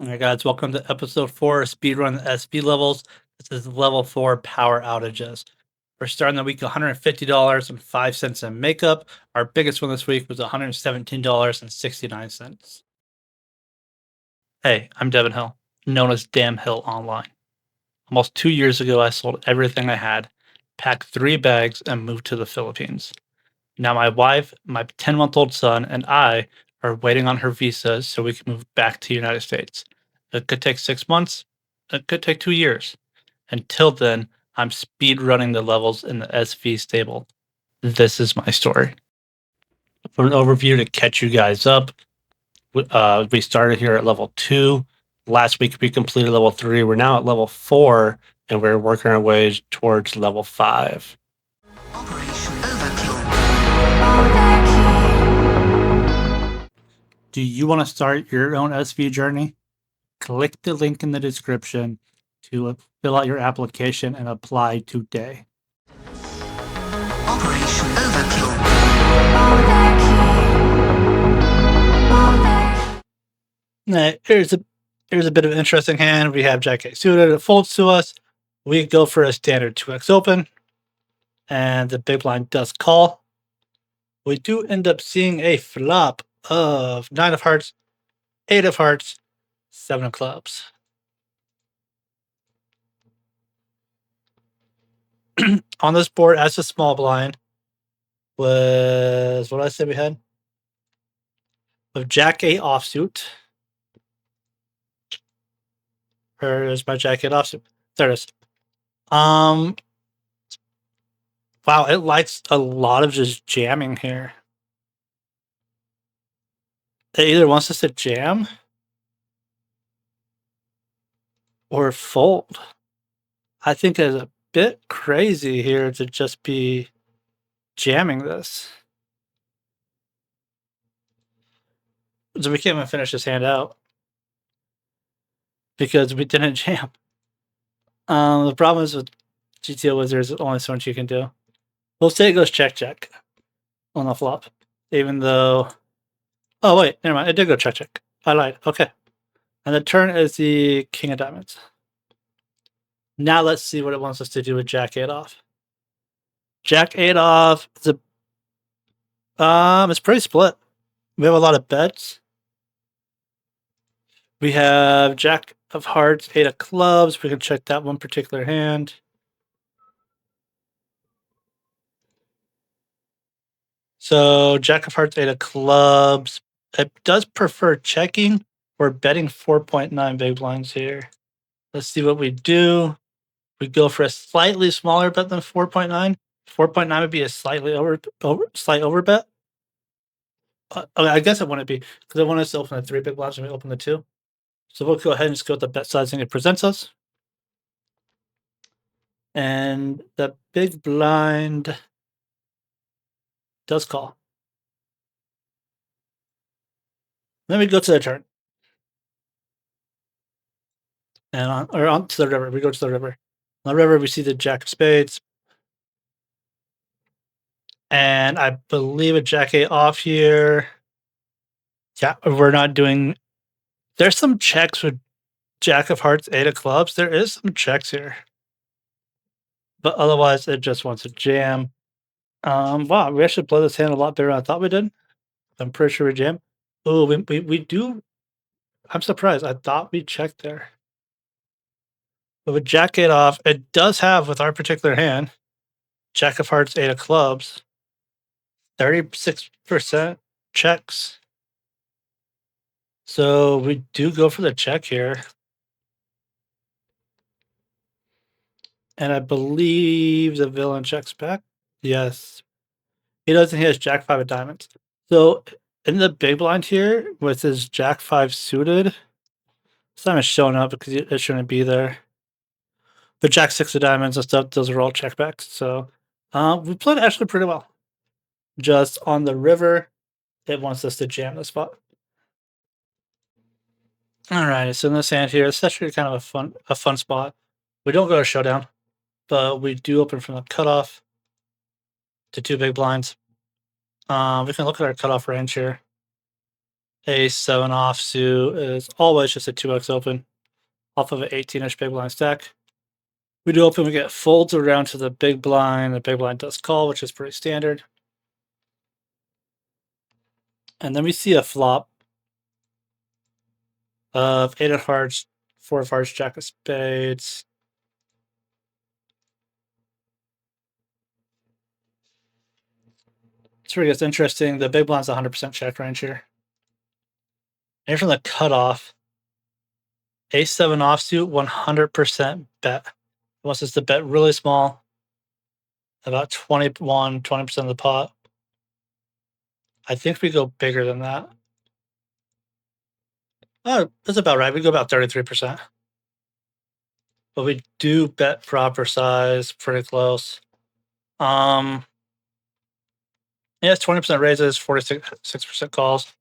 Alright guys, welcome to episode 4 of Speedrun SP levels. This is level 4 power outages. We're starting the week $150.05 in makeup. Our biggest one this week was $117.69. Hey, I'm Devin Hill, known as Damn Hill Online. Almost 2 years ago, I sold everything I had, packed 3 bags, and moved to the Philippines. Now my wife, my 10-month-old son, and I are waiting on her visa so we can move back to the United States. It could take 6 months. It could take 2 years. Until then, I'm speed running the levels in the SV stable. This is my story. For an overview to catch you guys up, we started here at level 2. Last week we completed level 3. We're now at level 4, and we're working our way towards level 5. Operation Overkill. Do you want to start your own SV journey? Click the link in the description to fill out your application and apply today. Operation Overkill. Here's a bit of an interesting hand. We have Jack 8 suited. It folds to us. We go for a standard 2x open, and the big blind does call. We do end up seeing a flop of 9 of hearts, 8 of hearts, 7 of clubs. On this board, as a small blind, was what did I say we had? With Jack 8 offsuit. Where's my Jack 8 offsuit? There it is. Wow, it likes a lot of just jamming here. It either wants us to jam or fold. I think it's a bit crazy here to just be jamming this. So we can't even finish this hand out because we didn't jam. The problem is with GTO Wizards, there's only so much you can do. We'll say it goes check on the flop, even though... Oh, wait, never mind. It did go check. I lied. Okay. And the turn is the King of Diamonds. Now let's see what it wants us to do with Jack 8 off. Jack 8 off is it's pretty split. We have a lot of bets. We have Jack of Hearts, 8 of Clubs. We can check that one particular hand. So Jack of Hearts, 8 of Clubs. It does prefer checking. We're betting 4.9 big blinds here. Let's see what we do. We go for a slightly smaller bet than 4.9. 4.9 would be a slight over bet. I guess it wouldn't be because I want us to open the 3 big blinds and we open the 2. So we'll go ahead and just go with the bet sizing it presents us. And the big blind does call. Then we go to the turn. And on to the river. We go to the river. On the river, we see the Jack of Spades. And I believe a Jack 8 off here. Yeah, we're not doing... There's some checks with Jack of Hearts, 8 of Clubs. There is some checks here. But otherwise, it just wants to jam. Wow, we actually play this hand a lot better than I thought we did. I'm pretty sure we jam. Oh, we do... I'm surprised. I thought we checked there. But with Jack 8 off, it does have, with our particular hand, Jack of Hearts, 8 of Clubs, 36% checks. So we do go for the check here. And I believe the villain checks back. Yes. He doesn't. He has Jack 5 of diamonds. So in the big blind here, with his Jack 5 suited, it's not even showing up because it shouldn't be there. But Jack 6 of diamonds and stuff, those are all checkbacks. So we played actually pretty well. Just on the river, it wants us to jam the spot. Alright, so in this hand here, it's actually kind of a fun spot. We don't go to showdown, but we do open from the cutoff to 2 big blinds. We can look at our cutoff range here. A 7 offsuit is always just a 2x open off of an 18-ish big blind stack. We do open, we get folds around to the big blind. The big blind does call, which is pretty standard. And then we see a flop of 8 of hearts, 4 of hearts, jack of spades. It's where it gets interesting. The big blind's 100% check range here. And from the cutoff, A7 offsuit, 100% bet. It wants us to bet really small, about 20% of the pot. I think we go bigger than that. Oh, that's about right. We go about 33%. But we do bet proper size, pretty close. Yeah, it's 20% raises, 46% calls,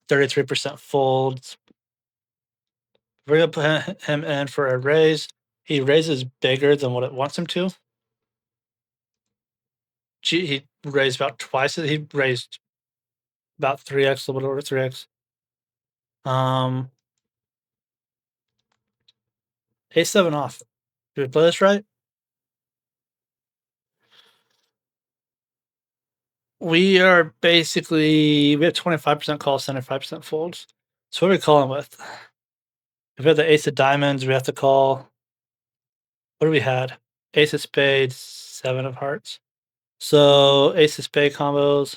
33% folds. We're gonna put him in for a raise. He raises bigger than what it wants him to. He raised about twice. He raised about 3x, a little bit over 3x. A7 off. Did we play this right? We are basically, we have 25% calls, 75% folds. So what are we calling with? If we have the ace of diamonds, we have to call. What do we had? Ace of spades, 7 of hearts. So ace of spade combos,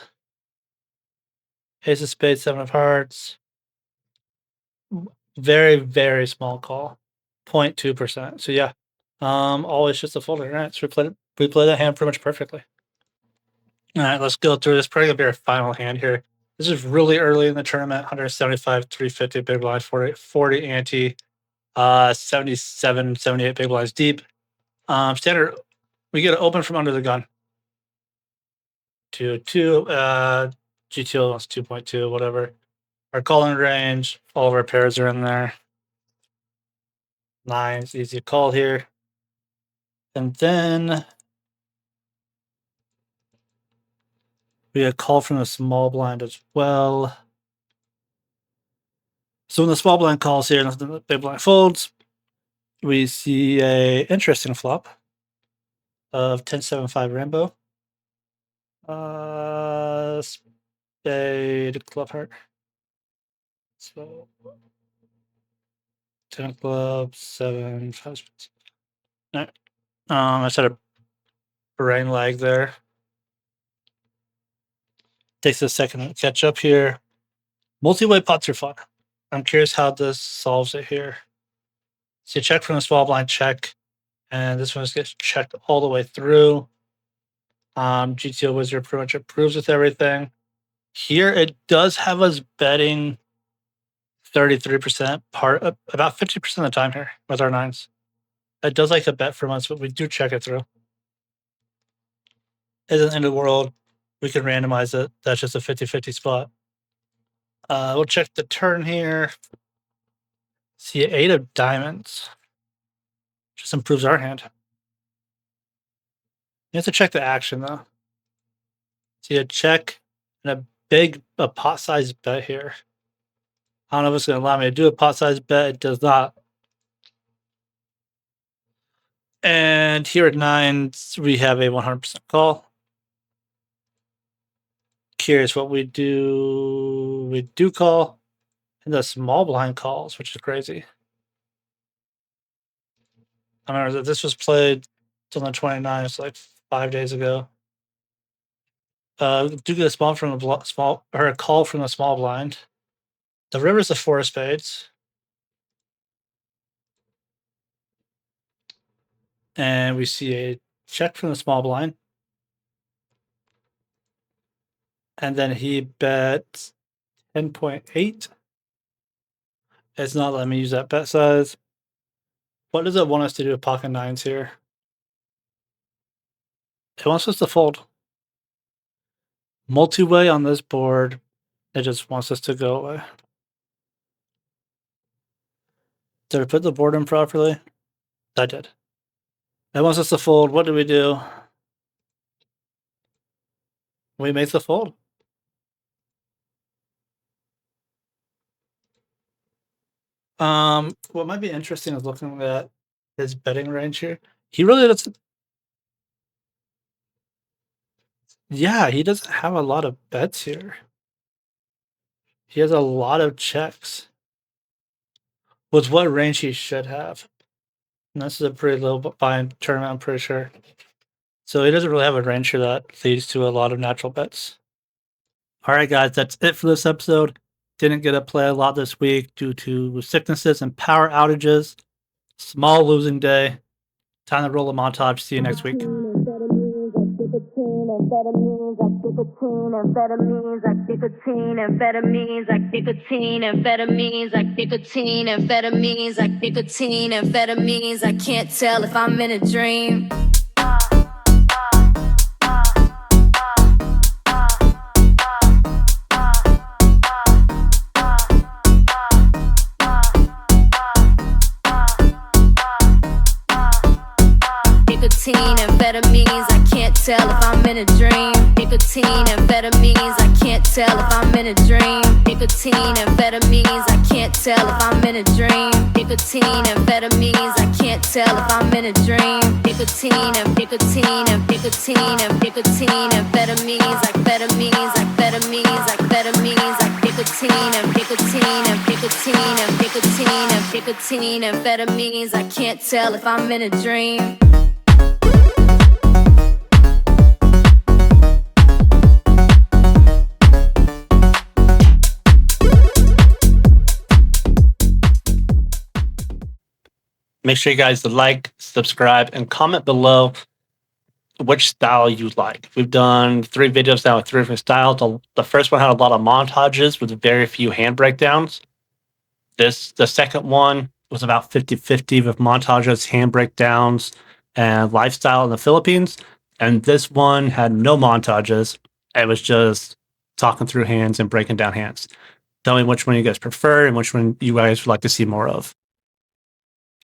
ace of spades, 7 of hearts. Very, very small call, 0.2%. So yeah, always just a folder. All right, so we played that hand pretty much perfectly. All right, let's go through this. Probably gonna be our final hand here. This is really early in the tournament. 175, 350 big blind, 40 ante, 77, 78 big blinds deep. Standard. We get an open from under the gun. 2-2. GTO wants 2.2, whatever. Our calling range, all of our pairs are in there. 9's easy call here. And then we get a call from the small blind as well. So when the small blind calls here and the big blind folds, we see a interesting flop of 10-7-5 rainbow. Spade club heart. So 10 club, 7, 5 spades. All right. I just had a brain lag there. Takes a second to catch up here. Multi-way pots are fun. I'm curious how this solves it here. So you check from the small blind, check, and this one just gets checked all the way through. GTO Wizard pretty much approves with everything. Here it does have us betting 33%, about 50% of the time here with our 9s. It does like a bet from us, but we do check it through. Isn't the end of the world. We can randomize it. That's just a 50-50 spot. We'll check the turn here. See 8 of diamonds. Just improves our hand. You have to check the action though. See a check and a pot size bet here. I don't know if it's going to allow me to do a pot size bet. It does not. And here at 9s, we have a 100% call. Curious what we do. We do call. And the small blind calls, which is crazy. I remember that this was played on the 29th, like 5 days ago. Do get a small from the small or a call from the small blind. The river's the 4 of spades. And we see a check from the small blind. And then he bets 10.8. It's not letting me use that bet size. What does it want us to do with pocket 9s here? It wants us to fold. Multi-way on this board. It just wants us to go away. Did I put the board in properly? I did. It wants us to fold. What do? We make the fold. What might be interesting is looking at his betting range here. He really doesn't. Yeah, he doesn't have a lot of bets here. He has a lot of checks. With what range he should have. And this is a pretty low buy-in tournament, I'm pretty sure. So he doesn't really have a range here that leads to a lot of natural bets. All right, guys, that's it for this episode. Didn't get to play a lot this week due to sicknesses and power outages. Small losing day. Time to roll a montage. See you next week. Amphetamines. I can't tell if I'm in a dream. Nicotine, amphetamines, I can't tell if I'm in a dream. Nicotine, amphetamines, I can't tell if I'm in a dream. Nicotine, amphetamines, I can't tell if I'm in a dream. Nicotine, amphetamines, I can't tell if I'm in a dream. Nicotine, nicotine, nicotine, nicotine, amphetamines, amphetamines, amphetamines, amphetamines, nicotine, nicotine, nicotine, nicotine, nicotine, amphetamines, I can't tell if I'm in a dream. Make sure you guys like, subscribe, and comment below which style you like. We've done 3 videos now with 3 different styles. The first one had a lot of montages with very few hand breakdowns. The second one was about 50-50 with montages, hand breakdowns, and lifestyle in the Philippines. And this one had no montages. It was just talking through hands and breaking down hands. Tell me which one you guys prefer and which one you guys would like to see more of.